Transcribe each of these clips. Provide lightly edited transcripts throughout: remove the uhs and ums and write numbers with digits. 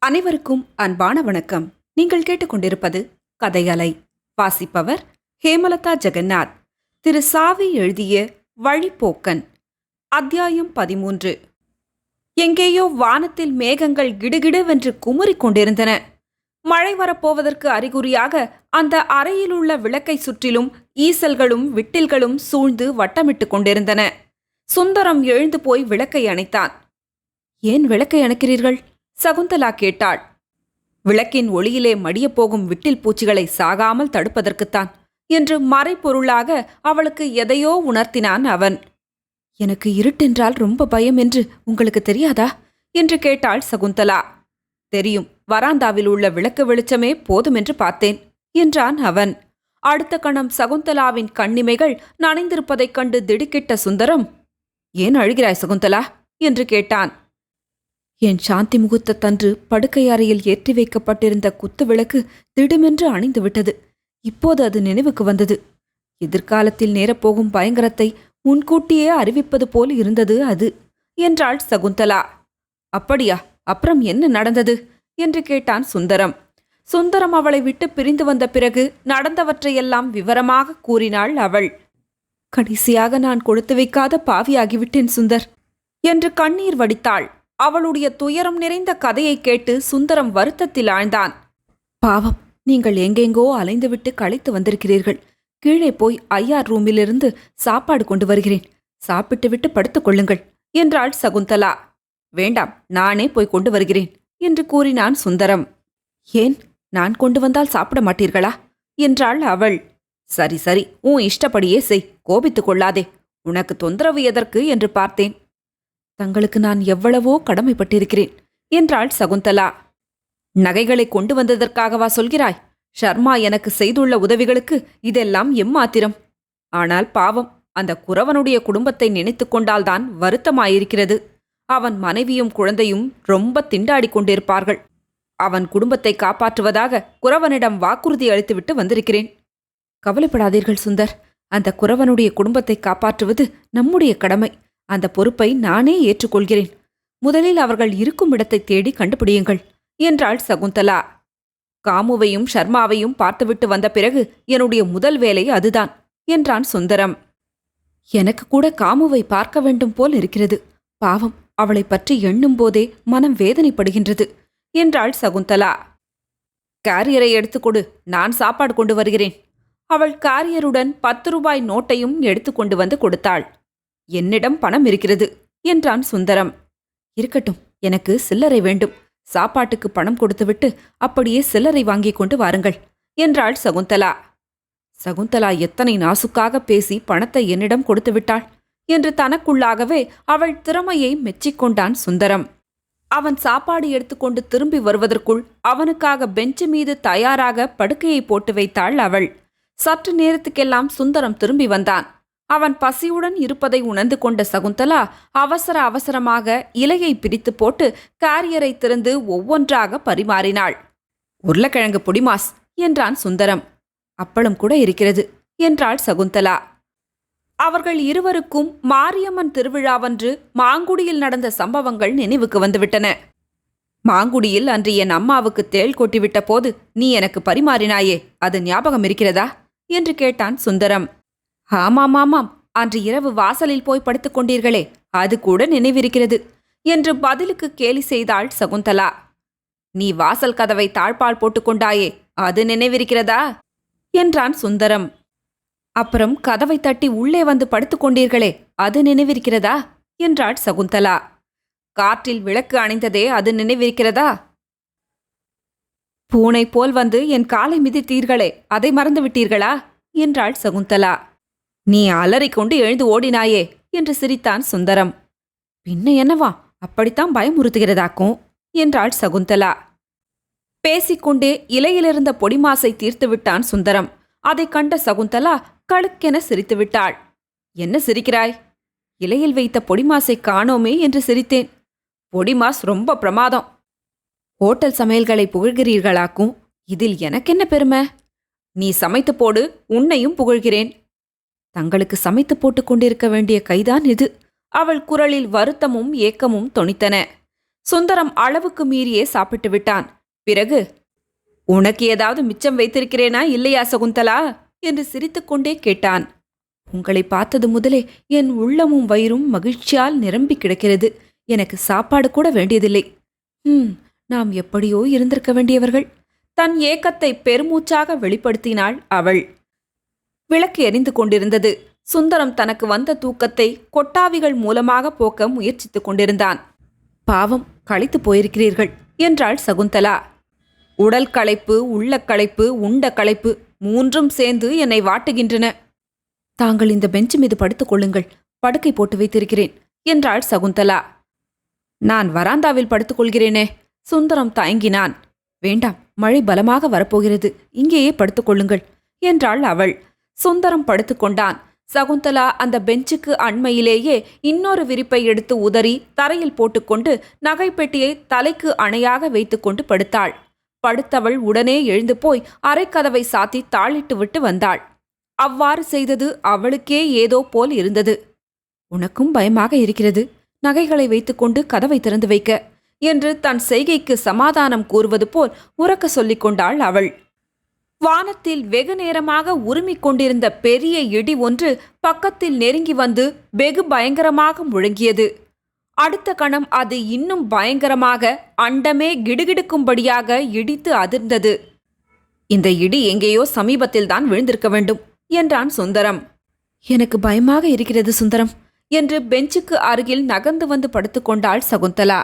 அனைவருக்கும் அன்பான வணக்கம். நீங்கள் கேட்டுக்கொண்டிருப்பது கதையலை. வாசிப்பவர் ஹேமலதா ஜெகநாத். திரு சாவி எழுதிய வழிப்போக்கன். அத்தியாயம் 13. எங்கேயோ வானத்தில் மேகங்கள் கிடுகிடுவென்று குமுறிக் கொண்டிருந்தன. மழை வரப்போவதற்கு அறிகுறியாக அந்த அறையிலுள்ள விளக்கை சுற்றிலும் ஈசல்களும் விட்டில்களும் சூழ்ந்து வட்டமிட்டு கொண்டிருந்தன. சுந்தரம் எழுந்து போய் விளக்கை அணைத்தான். ஏன் விளக்கை அணைக்கிறீர்கள்? சகுந்தலா கேட்டாள். விளக்கின் ஒளியிலே மடியப் போகும் விட்டில் பூச்சிகளை சாகாமல் தடுப்பதற்குத்தான் என்று மறைப்பொருளாக அவளுக்கு எதையோ உணர்த்தினான் அவன். எனக்கு இருட்டென்றால் ரொம்ப பயம் என்று உங்களுக்கு தெரியாதா என்று கேட்டாள் சகுந்தலா. தெரியும், வராந்தாவில் உள்ள விளக்கு வெளிச்சமே போதுமென்று பார்த்தேன் என்றான் அவன். அடுத்த கணம் சகுந்தலாவின் கண்ணிமைகள் நனைந்திருப்பதைக் கண்டு திடுக்கிட்ட சுந்தரம், ஏன் அழுகிறாய் சகுந்தலா என்று கேட்டான். என் சாந்தி முகூர்த்தத்தன்று படுக்கை அறையில் ஏற்றி வைக்கப்பட்டிருந்த குத்து விளக்கு திடுமென்று அணைந்து விட்டது. இப்போது அது நினைவுக்கு வந்தது. எதிர்காலத்தில் நேரப்போகும் பயங்கரத்தை முன்கூட்டியே அறிவிப்பது போல் இருந்தது அது என்றாள் சகுந்தலா. அப்படியா? அப்புறம் என்ன நடந்தது என்று கேட்டான் சுந்தரம். சுந்தரம் அவளை விட்டு பிரிந்து வந்த பிறகு நடந்தவற்றையெல்லாம் விவரமாக கூறினாள் அவள். கடைசியாக நான் கொடுத்து வைக்காத பாவியாகிவிட்டேன் சுந்தர் என்று கண்ணீர் வடித்தாள். அவளுடைய துயரம் நிறைந்த கதையை கேட்டு சுந்தரம் வருத்தத்தில் ஆழ்ந்தான். பாவம், நீங்கள் எங்கெங்கோ அலைந்துவிட்டு களைத்து வந்திருக்கிறீர்கள். கீழே போய் ஐயார் ரூமிலிருந்து சாப்பாடு கொண்டு வருகிறேன். சாப்பிட்டு விட்டு படுத்துக் கொள்ளுங்கள் என்றாள் சகுந்தலா. வேண்டாம், நானே போய் கொண்டு வருகிறேன் என்று கூறினான் சுந்தரம். ஏன், நான் கொண்டு வந்தால் சாப்பிட மாட்டீர்களா என்றாள் அவள். சரி சரி, உன் இஷ்டப்படியே செய், கோபித்துக் கொள்ளாதே. உனக்கு தொந்தரவு எதற்கு என்று பார்த்தேன். தங்களுக்கு நான் எவ்வளவோ கடமைப்பட்டிருக்கிறேன் என்றாள் சகுந்தலா. நகைகளை கொண்டு வந்ததற்காகவா சொல்கிறாய்? ஷர்மா எனக்கு செய்துள்ள உதவிகளுக்கு இதெல்லாம் எம்மாத்திரம். ஆனால் பாவம், அந்த குறவனுடைய குடும்பத்தை நினைத்து கொண்டால்தான் வருத்தமாயிருக்கிறது. அவன் மனைவியும் குழந்தையும் ரொம்ப திண்டாடி கொண்டிருப்பார்கள். அவன் குடும்பத்தை காப்பாற்றுவதாக குறவனிடம் வாக்குறுதி அளித்துவிட்டு வந்திருக்கிறேன். கவலைப்படாதீர்கள் சுந்தர், அந்த குறவனுடைய குடும்பத்தை காப்பாற்றுவது நம்முடைய கடமை. அந்த பொறுப்பை நானே ஏற்றுக்கொள்கிறேன். முதலில் அவர்கள் இருக்கும் இடத்தை தேடி கண்டுபிடியுங்கள் என்றாள் சகுந்தலா. காமுவையும் ஷர்மாவையும் பார்த்துவிட்டு வந்த பிறகு என்னுடைய முதல் வேலை அதுதான் என்றான் சுந்தரம். எனக்கு கூட காமுவை பார்க்க வேண்டும் போல் இருக்கிறது. பாவம், அவளை பற்றி எண்ணும் போதே மனம் வேதனைப்படுகின்றது என்றாள் சகுந்தலா. காரியரை எடுத்துக்கொடு, நான் சாப்பாடு கொண்டு வருகிறேன். அவள் காரியருடன் 10 ரூபாய் நோட்டையும் எடுத்துக்கொண்டு வந்து கொடுத்தாள். என்னிடம் பணம் இருக்கிறது என்றான் சுந்தரம். இருக்கட்டும், எனக்கு சில்லறை வேண்டும். சாப்பாட்டுக்கு பணம் கொடுத்துவிட்டு அப்படியே சில்லறை வாங்கிக் கொண்டு வாருங்கள் என்றாள் சகுந்தலா. சகுந்தலா எத்தனை நாசுக்காக பேசி பணத்தை என்னிடம் கொடுத்து விட்டாள் என்று தனக்குள்ளாகவே அவள் திறமையை மெச்சிக்கொண்டான் சுந்தரம். அவன் சாப்பாடு எடுத்துக்கொண்டு திரும்பி வருவதற்குள் அவனுக்காக பெஞ்சு மீது தயாராக படுக்கையை போட்டு வைத்தாள் அவள். சற்று நேரத்துக்கெல்லாம் சுந்தரம் திரும்பி வந்தான். அவன் பசியுடன் இருப்பதை உணர்ந்து கொண்ட சகுந்தலா அவசர அவசரமாக இலையை பிரித்து போட்டு காரியரை திறந்து ஒவ்வொன்றாக பரிமாறினாள். உருளைக்கிழங்கு பொடிமாஸ் என்றான் சுந்தரம். அப்பளம் கூட இருக்கிறது என்றாள் சகுந்தலா. அவர்கள் இருவருக்கும் மாரியம்மன் திருவிழாவன்று மாங்குடியில் நடந்த சம்பவங்கள் நினைவுக்கு வந்துவிட்டன. மாங்குடியில் அன்று என் அம்மாவுக்கு தேள் கொட்டிவிட்ட போது நீ எனக்கு பரிமாறினாயே, அது ஞாபகம் இருக்கிறதா என்று கேட்டான் சுந்தரம். ஆமாமாமாம், அன்று இரவு வாசலில் போய் படுத்துக் கொண்டீர்களே, அது கூட நினைவிருக்கிறது என்று பதிலுக்கு கேலி செய்தாள் சகுந்தலா. நீ வாசல் கதவை தாழ்பால் போட்டுக்கொண்டாயே, அது நினைவிருக்கிறதா என்றான் சுந்தரம். அப்புறம் கதவை தட்டி உள்ளே வந்து படுத்துக் கொண்டீர்களே, அது நினைவிருக்கிறதா என்றாள் சகுந்தலா. காற்றில் விளக்கு அணைந்ததே, அது நினைவிருக்கிறதா? பூனை போல் வந்து என் காலை மிதித்தீர்களே, அதை மறந்து விட்டீர்களா என்றாள் சகுந்தலா. நீ அலறிக்கொண்டு எழுந்து ஓடினாயே என்று சிரித்தான் சுந்தரம். பின்ன என்னவா, அப்படித்தான் பயமுறுத்துகிறதாக்கும் என்றாள் சகுந்தலா. பேசிக்கொண்டே இலையிலிருந்த பொடிமாசை தீர்த்து விட்டான் சுந்தரம். அதைக் கண்ட சகுந்தலா கழுக்கென சிரித்து விட்டாள். என்ன சிரிக்கிறாய்? இலையில் வைத்த பொடிமாசை காணோமே என்று சிரித்தேன். பொடிமாஸ் ரொம்ப பிரமாதம். ஹோட்டல் சமையல்களை புகழ்கிறீர்களாக்கும், இதில் எனக்கென்ன பெருமை? நீ சமைத்து போடு, உன்னையும் புகழ்கிறேன். தங்களுக்கு சமைத்து போட்டுக் கொண்டிருக்க வேண்டிய கைதான் இது. அவள் குரலில் வருத்தமும் ஏக்கமும் தொனித்தன. சுந்தரம் அளவுக்கு மீறியே சாப்பிட்டு விட்டான். பிறகு, உனக்கு ஏதாவது மிச்சம் வைத்திருக்கிறேனா இல்லையா சகுந்தலா என்று சிரித்துக்கொண்டே கேட்டான். உங்களை பார்த்தது முதலே என் உள்ளமும் வயிறும் மகிழ்ச்சியால் நிரம்பி கிடக்கிறது. எனக்கு சாப்பாடு கூட வேண்டியதில்லை. நாம் எப்படியோ இருந்திருக்க வேண்டியவர்கள். தன் ஏக்கத்தை பெருமூச்சாக வெளிப்படுத்தினாள் அவள். விளக்கு எரிந்து கொண்டிருந்தது. சுந்தரம் தனக்கு வந்த தூக்கத்தை கொட்டாவிகள் மூலமாக போக்க முயற்சித்துக் கொண்டிருந்தான். பாவம், களைத்து போயிருக்கிறீர்கள் என்றாள் சகுந்தலா. உடல் களைப்பு, உள்ள களைப்பு, உண்ட களைப்பு மூன்றும் சேர்ந்து என்னை வாட்டுகின்றன. தாங்கள் இந்த பெஞ்சு மீது படுத்துக் கொள்ளுங்கள், படுக்கை போட்டு வைத்திருக்கிறேன் என்றாள் சகுந்தலா. நான் வராந்தாவில் படுத்துக் கொள்கிறேனே. சுந்தரம் தயங்கினான். வேண்டாம், மழை பலமாக வரப்போகிறது, இங்கேயே படுத்துக் கொள்ளுங்கள் என்றாள் அவள். சுந்தரம் படுத்துக்கொண்டான். சகுந்தலா அந்த பெஞ்சுக்கு அண்மையிலேயே இன்னொரு விரிப்பை எடுத்து உதறி தரையில் போட்டுக்கொண்டு நகைப்பெட்டியை தலைக்கு அணையாக வைத்துக்கொண்டு படுத்தாள். படுத்தவள் உடனே எழுந்து போய் அரைக்கதவை சாத்தி தாளிட்டு விட்டு வந்தாள். அவ்வாறு செய்தது அவளுக்கே ஏதோ போல் இருந்தது. உனக்கும் பயமாக இருக்கிறது, நகைகளை வைத்துக்கொண்டு கதவை திறந்து வைக்க என்று தன் செய்கைக்கு சமாதானம் கூறுவது போல் உரக்க சொல்லிக் கொண்டாள் அவள். வானத்தில் வெகு நேரமாக உருமிக் கொண்டிருந்த பெரிய இடி ஒன்று பக்கத்தில் நெருங்கி வந்து வெகு பயங்கரமாக முழங்கியது. அடுத்த கணம் அது இன்னும் பயங்கரமாக அண்டமே கிடுகிடுக்கும்படியாக இடித்து அதிர்ந்தது. இந்த இடி எங்கேயோ சமீபத்தில்தான் விழுந்திருக்க வேண்டும் என்றான் சுந்தரம். எனக்கு பயமாக இருக்கிறது சுந்தரம் என்று பெஞ்சுக்கு அருகில் நகர்ந்து வந்து படுத்துக்கொண்டாள் சகுந்தலா.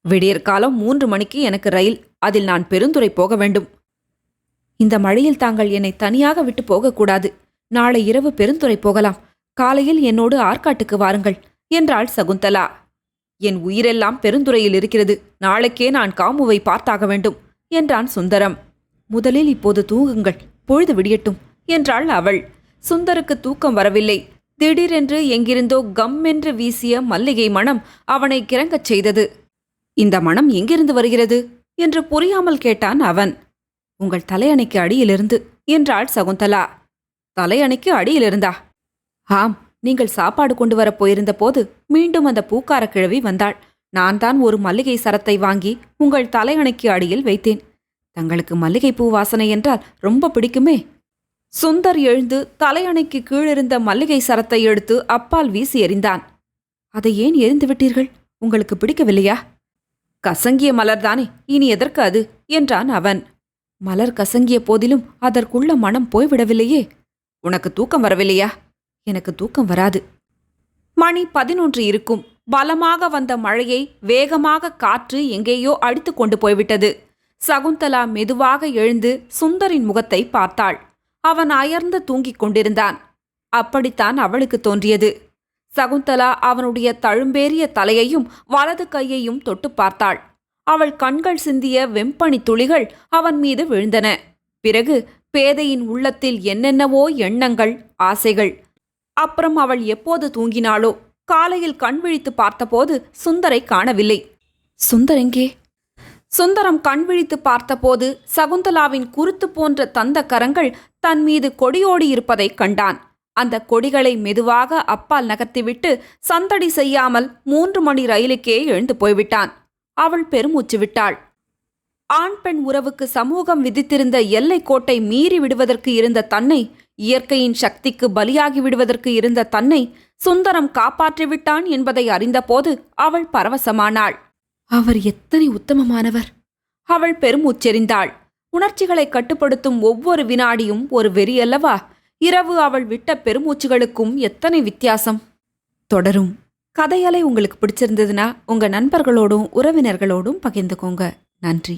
விடியற்காலம் 3 மணிக்கு எனக்கு ரயில், அதில் நான் பெருந்துறை போக வேண்டும். இந்த மழையில் தாங்கள் என்னை தனியாக விட்டு போகக்கூடாது. நாளை இரவு பெருந்துறை போகலாம். காலையில் என்னோடு ஆற்காட்டுக்கு வாருங்கள் என்றாள் சகுந்தலா. என் உயிரெல்லாம் பெருந்துறையில் இருக்கிறது. நாளைக்கே நான் காமுவை பார்த்தாக வேண்டும் என்றான் சுந்தரம். முதலில் இப்போது தூங்குங்கள், பொழுது விடியட்டும் என்றாள் அவள். சுந்தருக்கு தூக்கம் வரவில்லை. திடீரென்று எங்கிருந்தோ கம்மென்று வீசிய மல்லிகை மணம் அவனை கிறங்கச் செய்தது. இந்த மணம் எங்கிருந்து வருகிறது என்று புரியாமல் கேட்டான் அவன். உங்கள் தலையணைக்கு அடியிலிருந்து என்றாள் சகுந்தலா. தலையணைக்கு அடியிலிருந்தா? ஆம், நீங்கள் சாப்பாடு கொண்டு வரப் போயிருந்த போது மீண்டும் அந்த பூக்கார கிழவி வந்தாள். நான் தான் ஒரு மல்லிகை சரத்தை வாங்கி உங்கள் தலையணைக்கு அடியில் வைத்தேன். தங்களுக்கு மல்லிகைப்பூ வாசனை என்றால் ரொம்ப பிடிக்குமே. சுந்தர் எழுந்து தலையணைக்கு கீழிருந்த மல்லிகை சரத்தை எடுத்து அப்பால் வீசி எறிந்தான். அதை ஏன் எரிந்து விட்டீர்கள்? உங்களுக்கு பிடிக்கவில்லையா? கசங்கிய மலர்தானே, இனி எதற்கு அது என்றான் அவன். மலர் கசங்கிய போதிலும் அதற்குள்ள மனம் போய்விடவில்லையே. உனக்கு தூக்கம் வரவில்லையா? எனக்கு தூக்கம் வராது. மணி 11 இருக்கும். பலமாக வந்த மழையை வேகமாக காற்று எங்கேயோ அடித்து கொண்டு போய்விட்டது. சகுந்தலா மெதுவாக எழுந்து சுந்தரின் முகத்தை பார்த்தாள். அவன் அயர்ந்து தூங்கிக் கொண்டிருந்தான். அப்படித்தான் அவளுக்கு தோன்றியது. சகுந்தலா அவனுடைய தழும்பேறிய தலையையும் வலது கையையும் தொட்டு பார்த்தாள். அவள் கண்கள் சிந்திய வெம்பனி துளிகள் அவன் மீது விழுந்தன. பிறகு பேதையின் உள்ளத்தில் என்னென்னவோ எண்ணங்கள், ஆசைகள். அப்புறம் அவள் எப்போது தூங்கினாளோ, காலையில் கண் விழித்து பார்த்தபோது சுந்தரை காணவில்லை. சுந்தர் எங்கே? சுந்தரம் கண் விழித்து பார்த்தபோது சகுந்தலாவின் குருத்து போன்ற தந்த கரங்கள் தன் மீது கொடியோடி இருப்பதைக் கண்டான். அந்த கொடிகளை மெதுவாக அப்பால் நகர்த்திவிட்டு சந்தடி செய்யாமல் 3 மணி ரயிலுக்கே எழுந்து போய்விட்டான். அவள் பெருமூச்சு விட்டாள். ஆண் பெண் உறவுக்கு சமூகம் விதித்திருந்த எல்லை கோட்டை மீறி விடுவதற்கு இருந்த தன்னை, இயற்கையின் சக்திக்கு பலியாகி விடுவதற்கு இருந்த தன்னை சுந்தரம் காப்பாற்றிவிட்டான் என்பதை அறிந்தபோது அவள் பரவசமானாள். அவர் எத்தனை உத்தமமானவர்! அவள் பெருமூச்செறிந்தாள். உணர்ச்சிகளை கட்டுப்படுத்தும் ஒவ்வொரு வினாடியும் ஒரு வெறியல்லவா? இரவு அவள் விட்ட பெருமூச்சுகளுக்கும் எத்தனை வித்தியாசம்! தொடரும். கதையாலே உங்களுக்கு பிடிச்சிருந்ததுன்னா உங்க நண்பர்களோடும் உறவினர்களோடும் பகிர்ந்துக்கோங்க. நன்றி.